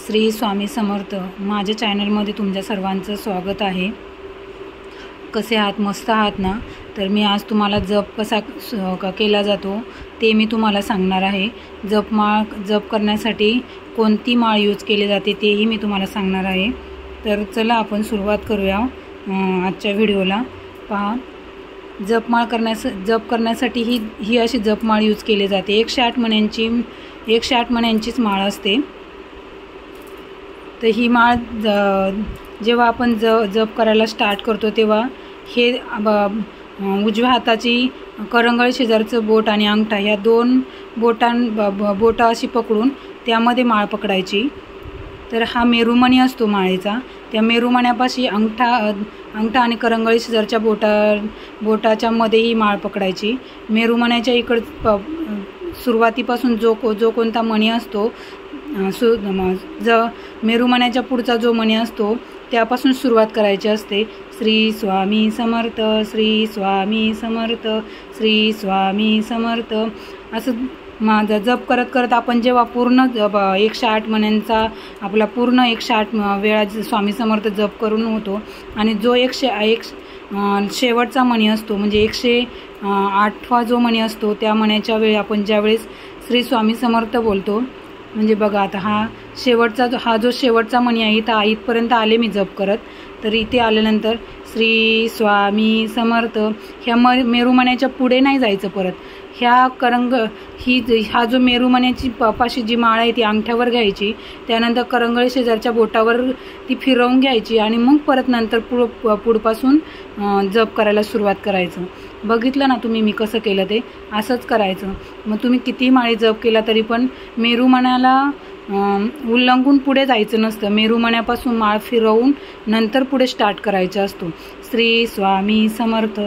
श्री स्वामी समर्थ। माझ्या चॅनलमध्ये तुमच्या सर्वांचं स्वागत आहे। कसे आहात? मस्त आहात ना? तर मी आज तुम्हाला जप कसा केला जातो ते मी तुम्हाला सांगणार आहे। जप करण्यासाठी कोणती माळ यूज केली जाते तेही मी तुम्हाला सांगणार आहे। तर चला आपण सुरुवात करूया आजच्या व्हिडिओला। पहा, जप करण्यासाठी ही अशी जपमाळ यूज केली जाते। 108 मण्यांचीच माळ असते। तर ही माळ जेव्हा आपण जप करायला स्टार्ट करतो तेव्हा हे उजव्या हाताची करंगळ शेजारचं बोट आणि अंगठा ह्या दोन बोटा अशी पकडून त्यामध्ये माळ पकडायची। तर हा मेरुमणी असतो माळेचा, त्या मेरुमण्यापाशी अंगठा आणि करंगळी शेजारच्या बोटाच्या मध्ये ही माळ पकडायची। मेरुमण्याच्या इकड सुरुवातीपासून जो कोणता मणी असतो, मेरुमण्याच्या पुढचा जो मणी असतो त्यापासून सुरुवात करायची असते। श्री स्वामी समर्थ, श्री स्वामी समर्थ, श्री स्वामी समर्थ असं माझा जप करत आपण जेव्हा पूर्ण 108 मण्यांचा आपला पूर्ण 108 वेळा स्वामी समर्थ जप करून होतो आणि जो 101 शेवटचा मणी असतो म्हणजे 108वा जो मणी असतो त्या मण्याच्या वेळी आपण ज्यावेळेस श्री स्वामी समर्थ बोलतो, म्हणजे बघा आता हा जो शेवटचा मणी आहे इथं इथपर्यंत आले मी जप करत। तर इथे आल्यानंतर श्री स्वामी समर्थ ह्या मेरुमण्याच्या पुढे नाही जायचं परत। हा जो मेरुमण्याची पाशी जी माळ आहे ती अंगठ्यावर घ्यायची, त्यानंतर करंगळी शेजारच्या बोटावर ती फिरवून घ्यायची आणि मग परत नंतर पुढपासून जप करायला सुरुवात करायचं। बघितलं ना तुम्ही मी कसं केलं ते? असंच करायचं। मग तुम्ही किती माळी जप केला तरी पण मेरुमण्याला उल्लंघून पुढे जायचं नसतं। मेरुमण्यापासून माळ फिरवून नंतर पुढे स्टार्ट करायचं असतो। श्री स्वामी समर्थ।